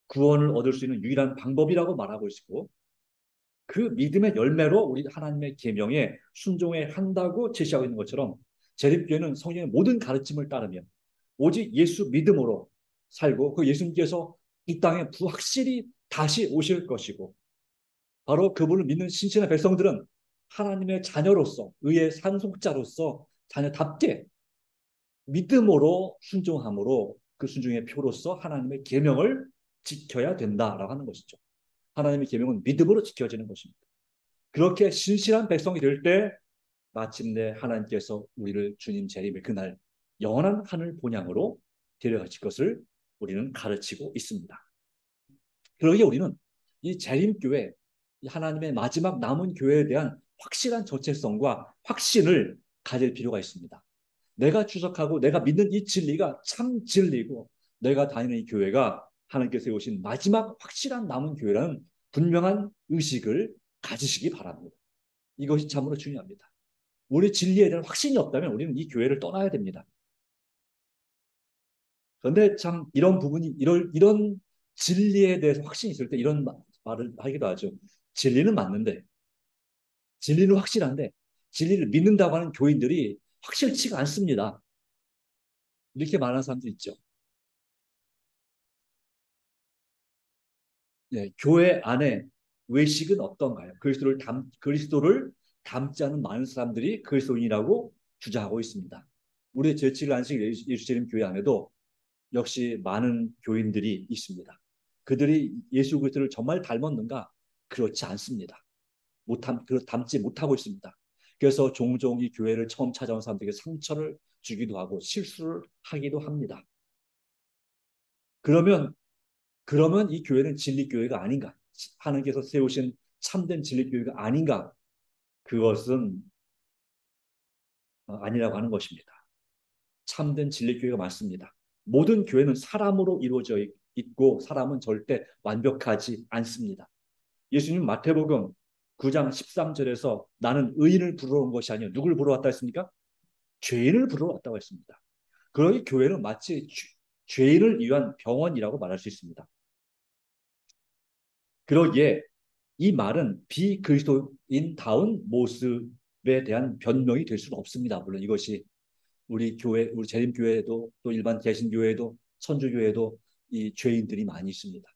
구원을 얻을 수 있는 유일한 방법이라고 말하고 있고 그 믿음의 열매로 우리 하나님의 계명에 순종해야 한다고 제시하고 있는 것처럼 재림교회는 성경의 모든 가르침을 따르며 오직 예수 믿음으로 살고 그 예수님께서 이 땅에 확실히 다시 오실 것이고 바로 그분을 믿는 신실한 백성들은 하나님의 자녀로서 의의 상속자로서 자녀답게 믿음으로 순종함으로 그 순종의 표로서 하나님의 계명을 지켜야 된다라고 하는 것이죠. 하나님의 계명은 믿음으로 지켜지는 것입니다. 그렇게 신실한 백성이 될 때 마침내 하나님께서 우리를 주님 재림의 그날 영원한 하늘 본향으로 데려가실 것을 우리는 가르치고 있습니다. 그러기에 우리는 이 재림교회, 하나님의 마지막 남은 교회에 대한 확실한 정체성과 확신을 가질 필요가 있습니다. 내가 추석하고 내가 믿는 이 진리가 참 진리고 내가 다니는 이 교회가 하나님께서 세우신 마지막 확실한 남은 교회라는 분명한 의식을 가지시기 바랍니다. 이것이 참으로 중요합니다. 우리 진리에 대한 확신이 없다면 우리는 이 교회를 떠나야 됩니다. 그런데 참 이런 부분이 이런 진리에 대해서 확신이 있을 때 이런 말을 하기도 하죠. 진리는 맞는데 진리는 확실한데 진리를 믿는다고 하는 교인들이 확실치가 않습니다. 이렇게 말하는 사람도 있죠. 네, 교회 안에 외식은 어떤가요? 그리스도를 닮지 않은 많은 사람들이 그리스도인이라고 주장하고 있습니다. 우리 제7일 안식 예수재림 교회 안에도 역시 많은 교인들이 있습니다. 그들이 예수 그리스도를 정말 닮았는가? 그렇지 않습니다. 닮지 못하고 있습니다. 그래서 종종 이 교회를 처음 찾아온 사람들에게 상처를 주기도 하고 실수를 하기도 합니다. 그러면 이 교회는 진리교회가 아닌가? 하나님께서 세우신 참된 진리교회가 아닌가? 그것은 아니라고 하는 것입니다. 참된 진리교회가 맞습니다. 모든 교회는 사람으로 이루어져 있고 사람은 절대 완벽하지 않습니다. 예수님 마태복음 9장 13절에서 나는 의인을 부르러 온 것이 아니요 누굴 부르러 왔다 했습니까? 죄인을 부르러 왔다고 했습니다. 그러니 교회는 마치 죄인을 위한 병원이라고 말할 수 있습니다. 그러기에 이 말은 비그리스도인다운 모습에 대한 변명이 될 수는 없습니다. 물론 이것이 우리 교회, 우리 재림교회에도 또 일반 개신교회에도 천주교회에도 이 죄인들이 많이 있습니다.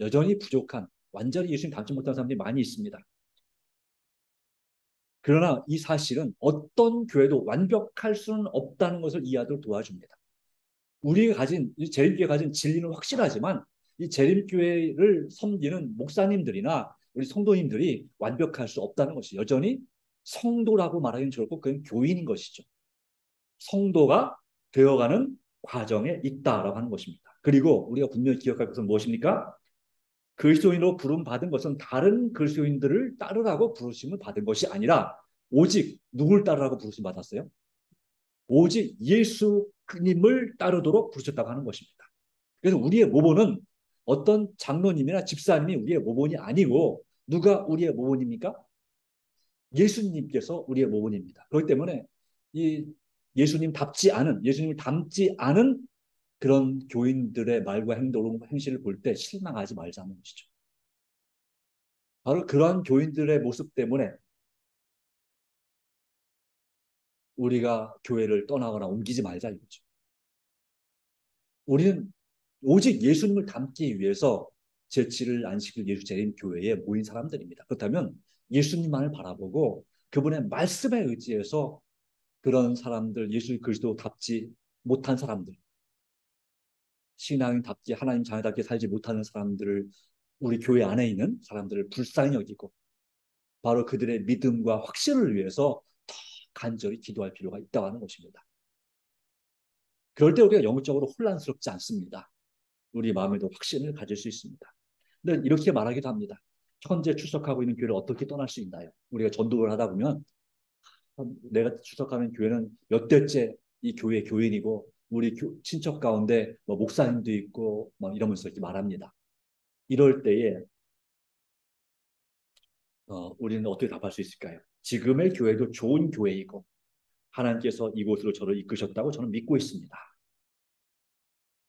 여전히 부족한 완전히 예수님 닮지 못한 사람들이 많이 있습니다. 그러나 이 사실은 어떤 교회도 완벽할 수는 없다는 것을 이해하도록 도와줍니다. 우리가 가진 재림교회가 가진 진리는 확실하지만 이 재림교회를 섬기는 목사님들이나 우리 성도님들이 완벽할 수 없다는 것이 여전히 성도라고 말하기는 좋고 그건 교인인 것이죠. 성도가 되어가는 과정에 있다라고 하는 것입니다. 그리고 우리가 분명히 기억할 것은 무엇입니까? 그리스도인으로 부름 받은 것은 다른 그리스도인들을 따르라고 부르심을 받은 것이 아니라 오직 누굴 따르라고 부르심 받았어요? 오직 예수님을 따르도록 부르셨다고 하는 것입니다. 그래서 우리의 모본은 어떤 장로님이나 집사님이 우리의 모본이 아니고 누가 우리의 모본입니까? 예수님께서 우리의 모본입니다. 그렇기 때문에 이 예수님을 닮지 않은 그런 교인들의 말과 행실을 볼 때 실망하지 말자는 것이죠. 바로 그러한 교인들의 모습 때문에 우리가 교회를 떠나거나 옮기지 말자 이거죠. 우리는 오직 예수님을 닮기 위해서 제7일 안식일 예수 재림 교회에 모인 사람들입니다. 그렇다면 예수님만을 바라보고 그분의 말씀에 의지해서 그런 사람들, 예수 그리스도답지 못한 사람들, 신앙인답게 하나님 자녀답게 살지 못하는 사람들을 우리 교회 안에 있는 사람들을 불쌍히 여기고 바로 그들의 믿음과 확신을 위해서 더 간절히 기도할 필요가 있다고 하는 것입니다. 그럴 때 우리가 영적으로 혼란스럽지 않습니다. 우리 마음에도 확신을 가질 수 있습니다. 근데 이렇게 말하기도 합니다. 현재 출석하고 있는 교회를 어떻게 떠날 수 있나요? 우리가 전도를 하다 보면 내가 출석하는 교회는 몇 대째 이 교회 교인이고 우리 친척 가운데 뭐 목사님도 있고 뭐 이러면서 이렇게 말합니다. 이럴 때에 우리는 어떻게 답할 수 있을까요? 지금의 교회도 좋은 교회이고 하나님께서 이곳으로 저를 이끄셨다고 저는 믿고 있습니다.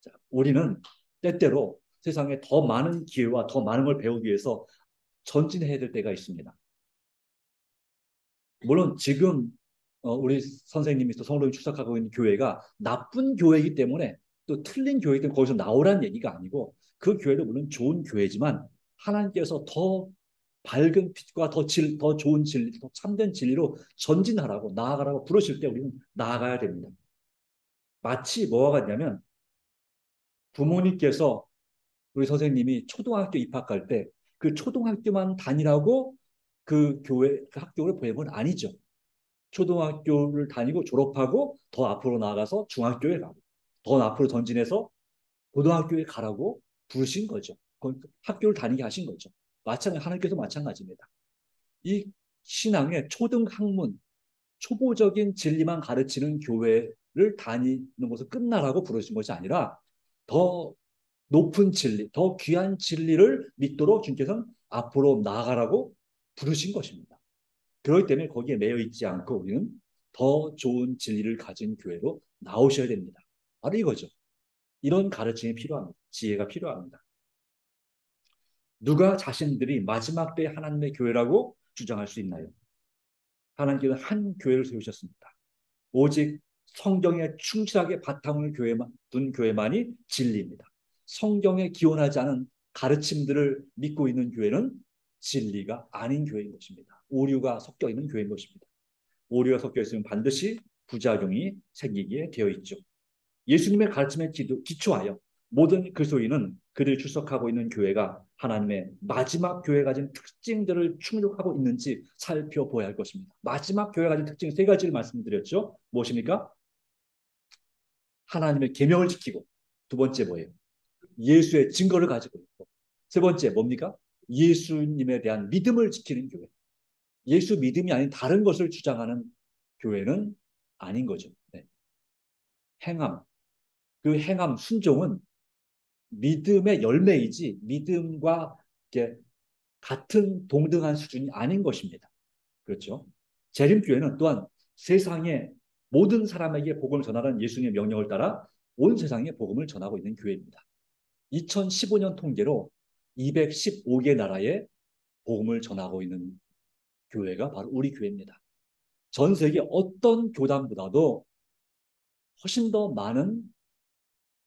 자, 우리는 때때로 세상에 더 많은 기회와 더 많은 걸 배우기 위해서 전진해야 될 때가 있습니다. 물론 지금 우리 선생님이 또 성도님 출석하고 있는 교회가 나쁜 교회이기 때문에 또 틀린 교회이기 때문에 거기서 나오라는 얘기가 아니고 그 교회도 물론 좋은 교회지만 하나님께서 더 밝은 빛과 더 좋은 진리, 더 참된 진리로 전진하라고 나아가라고 부르실 때 우리는 나아가야 됩니다. 마치 뭐가 같냐면 부모님께서 우리 선생님이 초등학교 입학할 때 그 초등학교만 다니라고 그 학교를 보낸 건 아니죠. 초등학교를 다니고 졸업하고 더 앞으로 나아가서 중학교에 가고 더 앞으로 전진해서 고등학교에 가라고 부르신 거죠. 학교를 다니게 하신 거죠. 마찬가지 하나님께서 마찬가지입니다. 이 신앙의 초등학문, 초보적인 진리만 가르치는 교회를 다니는 것을 끝나라고 부르신 것이 아니라 더 높은 진리, 더 귀한 진리를 믿도록 주님께서는 앞으로 나아가라고 부르신 것입니다. 그렇기 때문에 거기에 매여 있지 않고 우리는 더 좋은 진리를 가진 교회로 나오셔야 됩니다. 바로 이거죠. 이런 가르침이 필요합니다. 지혜가 필요합니다. 누가 자신들이 마지막 때 하나님의 교회라고 주장할 수 있나요? 하나님께서는 한 교회를 세우셨습니다. 오직 성경에 충실하게 바탕을 둔 교회만이 진리입니다. 성경에 기원하지 않은 가르침들을 믿고 있는 교회는 진리가 아닌 교회인 것입니다. 오류가 섞여 있는 교회인 것입니다. 오류가 섞여 있으면 반드시 부작용이 생기게 되어 있죠. 예수님의 가르침에 기초하여 모든 그리스도인은 그들이 출석하고 있는 교회가 하나님의 마지막 교회가 가진 특징들을 충족하고 있는지 살펴보아야 할 것입니다. 마지막 교회가 가진 특징 세 가지를 말씀드렸죠. 무엇입니까? 하나님의 계명을 지키고, 두 번째 뭐예요? 예수의 증거를 가지고 있고, 세 번째 뭡니까? 예수님에 대한 믿음을 지키는 교회. 예수 믿음이 아닌 다른 것을 주장하는 교회는 아닌 거죠. 네. 행함, 그 행함, 순종은 믿음의 열매이지 믿음과 이렇게 같은 동등한 수준이 아닌 것입니다. 그렇죠? 재림교회는 또한 세상의 모든 사람에게 복음을 전하라는 예수님의 명령을 따라 온 세상에 복음을 전하고 있는 교회입니다. 2015년 통계로 215개 나라에 복음을 전하고 있는 교회가 바로 우리 교회입니다. 전 세계 어떤 교단보다도 훨씬 더 많은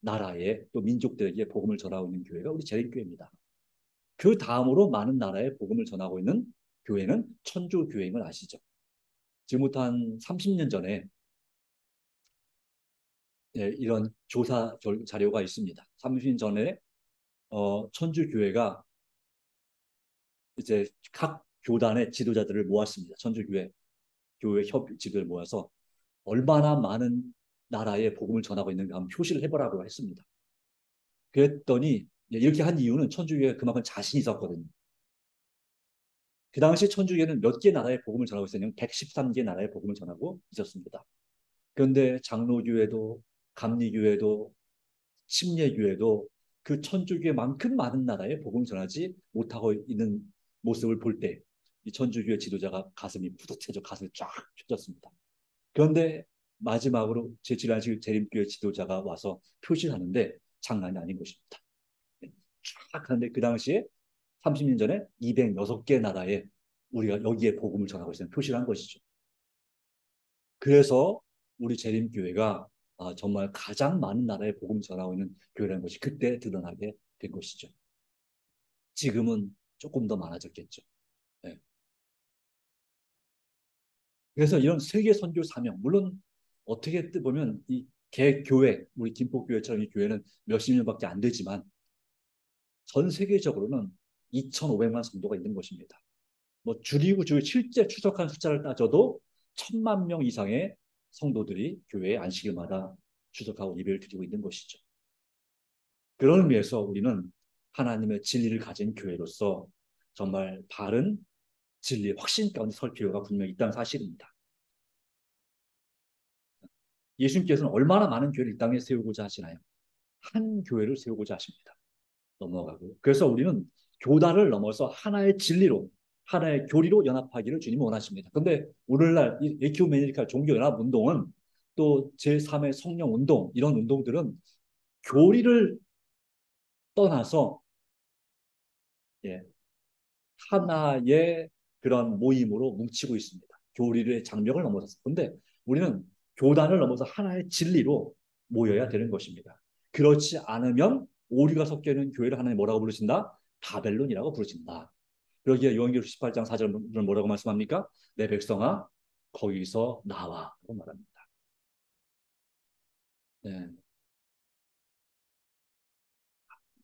나라에 또 민족들에게 복음을 전하고 있는 교회가 우리 재림교회입니다. 그 다음으로 많은 나라에 복음을 전하고 있는 교회는 천주교회인 걸 아시죠? 지금부터 한 30년 전에 이런 조사 자료가 있습니다. 30년 전에 천주교회가 이제 각 교단의 지도자들을 모았습니다. 천주교회 교회 지도를 모아서 얼마나 많은 나라에 복음을 전하고 있는가 한번 표시를 해보라고 했습니다. 그랬더니 이렇게 한 이유는 천주교회가 그만큼 자신이 있었거든요. 그 당시 천주교회는 몇 개 나라에 복음을 전하고 있었냐면 113개 나라에 복음을 전하고 있었습니다. 그런데 장로교회도 감리교회도 침례교회도 그 천주교만큼 많은 나라에 복음 전하지 못하고 있는 모습을 볼 때 이 천주교의 지도자가 가슴이 뿌듯해져 가슴이 쫙 펴졌습니다. 그런데 마지막으로 제7안식 재림교회 지도자가 와서 표시를 하는데 장난이 아닌 것입니다. 쫙 하는데 그 당시에 30년 전에 206개 나라에 우리가 여기에 복음을 전하고 있는 표시를 한 것이죠. 그래서 우리 재림교회가 정말 가장 많은 나라에 복음 전하고 있는 교회라는 것이 그때 드러나게 된 것이죠. 지금은 조금 더 많아졌겠죠. 네. 그래서 이런 세계 선교 사명, 물론 어떻게 보면 이 개교회, 우리 김포교회처럼 이 교회는 몇십 년밖에 안 되지만 전 세계적으로는 2,500만 성도가 있는 것입니다. 뭐 줄이고 줄이고 실제 추적한 숫자를 따져도 1,000만 명 이상의 성도들이 교회에 안식일마다 추적하고 예배를 드리고 있는 것이죠. 그런 의미에서 우리는 하나님의 진리를 가진 교회로서 정말 바른 진리의 확신 가운데 설 필요가 분명히 있다는 사실입니다. 예수님께서는 얼마나 많은 교회를 이 땅에 세우고자 하시나요? 한 교회를 세우고자 하십니다. 넘어가고요. 그래서 우리는 교단을 넘어서 하나의 진리로, 하나의 교리로 연합하기를 주님은 원하십니다. 그런데 오늘날 이 에큐메니칼 종교연합운동은 또 제3의 성령운동, 이런 운동들은 교리를 떠나서 예, 하나의 그런 모임으로 뭉치고 있습니다. 교리의 장벽을 넘어서서. 그런데 우리는 교단을 넘어서 하나의 진리로 모여야 되는 것입니다. 그렇지 않으면 오류가 섞여 있는 교회를 하나님 뭐라고 부르신다? 바벨론이라고 부르신다. 여기에 요한계시록 18장 4절은 뭐라고 말씀합니까? 내 백성아 거기서 나와 라고 말합니다. 네.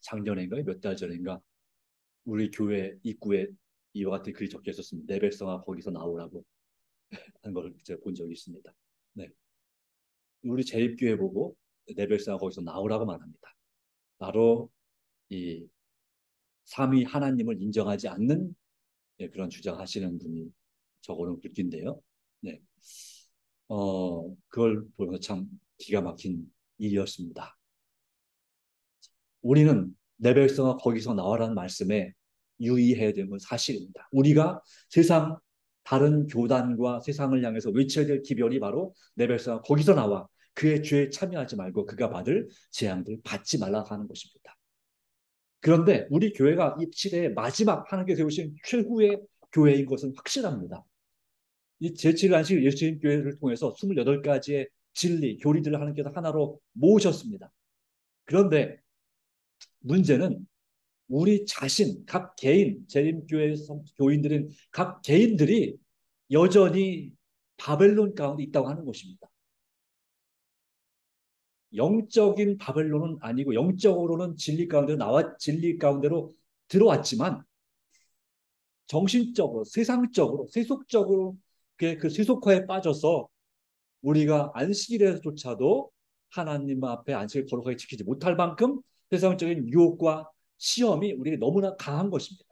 작년인가 몇 달 전인가 우리 교회 입구에 이와 같은 글이 적혀 있었습니다. 내 백성아 거기서 나오라고 하는 걸 제가 본 적이 있습니다. 네. 우리 재입교회 보고 내 백성아 거기서 나오라고 말합니다. 바로 이 삼위 하나님을 인정하지 않는 그런 주장하시는 분이 적어놓은 글귀인데요. 네. 그걸 보면서 참 기가 막힌 일이었습니다. 우리는 내 백성아 거기서 나와라는 말씀에 유의해야 되는 건 사실입니다. 우리가 세상 다른 교단과 세상을 향해서 외쳐야 될 기별이 바로 내 백성아 거기서 나와 그의 죄에 참여하지 말고 그가 받을 재앙들을 받지 말라 하는 것입니다. 그런데 우리 교회가 이 시대의 마지막 하나님께서 세우신 최후의 교회인 것은 확실합니다. 이 제7안식 예수님 교회를 통해서 28가지의 진리, 교리들을 하나님께서 하나로 모으셨습니다. 그런데 문제는 우리 자신, 각 개인, 재림교회 교인들은 각 개인들이 여전히 바벨론 가운데 있다고 하는 것입니다. 영적인 바벨론은 아니고 영적으로는 진리 가운데로 들어왔지만 정신적으로, 세상적으로, 세속적으로 그 세속화에 빠져서 우리가 안식일에서조차도 하나님 앞에 안식을 거룩하게 지키지 못할 만큼 세상적인 유혹과 시험이 우리에게 너무나 강한 것입니다.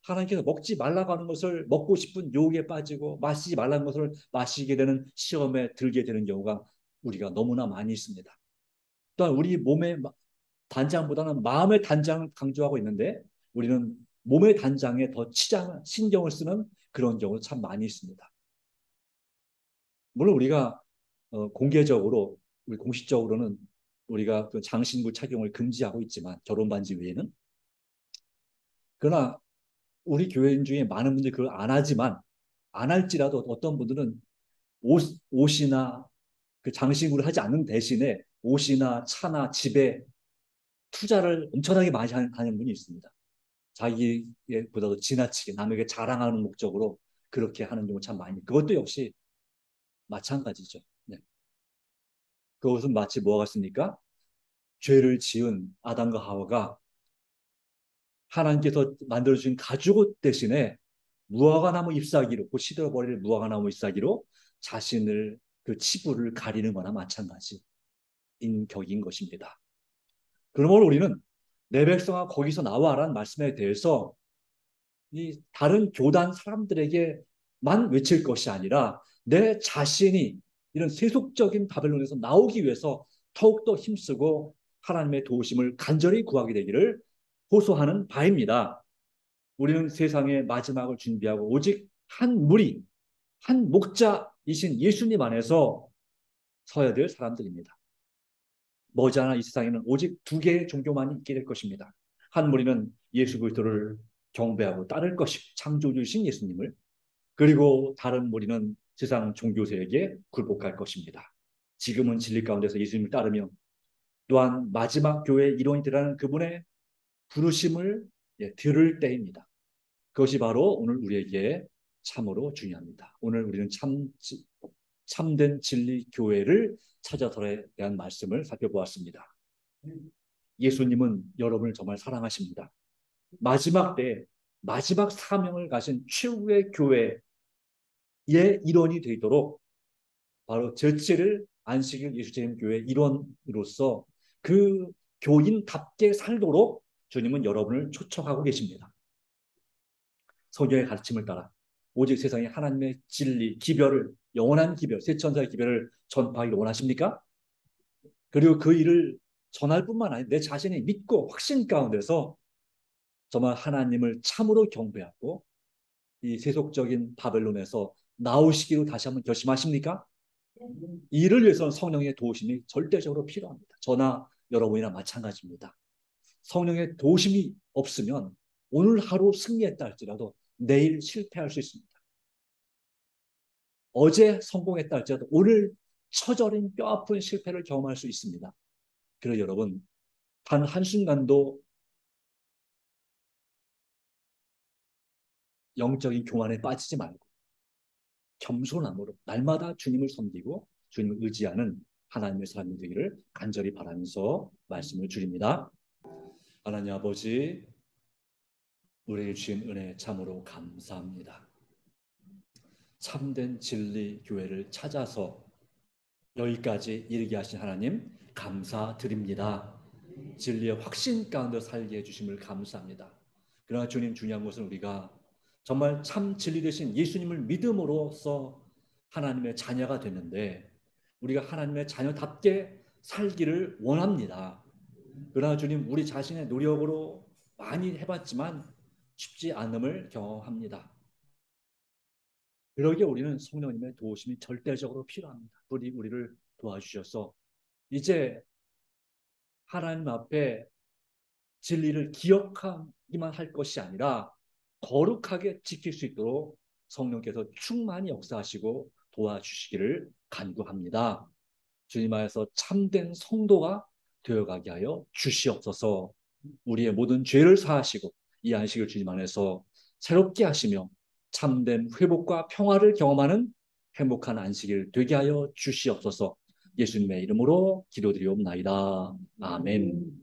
하나님께서 먹지 말라고 하는 것을 먹고 싶은 유혹에 빠지고 마시지 말라는 것을 마시게 되는 시험에 들게 되는 경우가 우리가 너무나 많이 있습니다. 또한 우리 몸의 단장보다는 마음의 단장을 강조하고 있는데 우리는 몸의 단장에 더 신경을 쓰는 그런 경우도 참 많이 있습니다. 물론 우리가 공개적으로 우리 공식적으로는 우리가 그 장신구 착용을 금지하고 있지만 결혼 반지 외에는 그러나 우리 교회인 중에 많은 분들이 그걸 안 하지만 안 할지라도 어떤 분들은 옷이나 그 장신구를 하지 않는 대신에 옷이나 차나 집에 투자를 엄청나게 많이 하는 분이 있습니다. 자기보다도 지나치게 남에게 자랑하는 목적으로 그렇게 하는 경우 참 많이. 그것도 역시 마찬가지죠. 네. 그것은 마치 뭐가 같습니까? 죄를 지은 아담과 하와가 하나님께서 만들어주신 가죽옷 대신에 무화과나무 잎사귀로, 그 시들어버릴 무화과나무 잎사귀로 자신을 그 치부를 가리는 거나 마찬가지인 격인 것입니다. 그러므로 우리는 내 백성아 거기서 나와라는 말씀에 대해서 이 다른 교단 사람들에게만 외칠 것이 아니라 내 자신이 이런 세속적인 바벨론에서 나오기 위해서 더욱더 힘쓰고 하나님의 도우심을 간절히 구하게 되기를 호소하는 바입니다. 우리는 세상의 마지막을 준비하고 오직 한 무리, 한 목자이신 예수님 안에서 서야 될 사람들입니다. 머지않아 이 세상에는 오직 두 개의 종교만이 있게 될 것입니다. 한 무리는 예수 그리스도를 경배하고 따를 것이고 창조주이신 예수님을, 그리고 다른 무리는 세상 종교세에게 굴복할 것입니다. 지금은 진리 가운데서 예수님을 따르며 또한 마지막 교회의 일원이 되라는 그분의 부르심을 들을 때입니다. 그것이 바로 오늘 우리에게 참으로 중요합니다. 오늘 우리는 참된 진리 교회를 찾아서에 대한 말씀을 살펴보았습니다. 예수님은 여러분을 정말 사랑하십니다. 마지막 때 마지막 사명을 가진 최후의 교회의 일원이 되도록 바로 제칠을 안식일 예수님 교회 일원으로서 그 교인답게 살도록 주님은 여러분을 초청하고 계십니다. 성경의 가르침을 따라 오직 세상에 하나님의 진리, 기별을, 영원한 기별, 세천사의 기별을 전파하기를 원하십니까? 그리고 그 일을 전할 뿐만 아니라 내 자신이 믿고 확신 가운데서 정말 하나님을 참으로 경배하고 이 세속적인 바벨론에서 나오시기로 다시 한번 결심하십니까? 이를 위해서는 성령의 도우심이 절대적으로 필요합니다. 저나 여러분이나 마찬가지입니다. 성령의 도우심이 없으면 오늘 하루 승리했다 할지라도 내일 실패할 수 있습니다. 어제 성공했다 할지라도 오늘 처절한 뼈아픈 실패를 경험할 수 있습니다. 그래서 여러분, 단 한순간도 영적인 교만에 빠지지 말고 겸손함으로 날마다 주님을 섬기고 주님을 의지하는 하나님의 사람이 되기를 간절히 바라면서 말씀을 드립니다. 하나님 아버지, 우리에게 주신 은혜 참으로 감사합니다. 참된 진리 교회를 찾아서 여기까지 이르게 하신 하나님 감사드립니다. 진리의 확신 가운데 살게 해주심을 감사합니다. 그러나 주님, 중요한 것은 우리가 정말 참 진리 되신 예수님을 믿음으로써 하나님의 자녀가 됐는데 우리가 하나님의 자녀답게 살기를 원합니다. 그러나 주님, 우리 자신의 노력으로 많이 해봤지만 쉽지 않음을 경험합니다. 그러기에 우리는 성령님의 도우심이 절대적으로 필요합니다. 우리를 도와주셔서 이제 하나님 앞에 진리를 기억하기만 할 것이 아니라 거룩하게 지킬 수 있도록 성령께서 충만히 역사하시고 도와주시기를 간구합니다. 주님 안에서 참된 성도가 되어가게 하여 주시옵소서. 우리의 모든 죄를 사하시고 이 안식을 주님 안에서 새롭게 하시며 참된 회복과 평화를 경험하는 행복한 안식일 되게 하여 주시옵소서. 예수님의 이름으로 기도드리옵나이다. 아멘.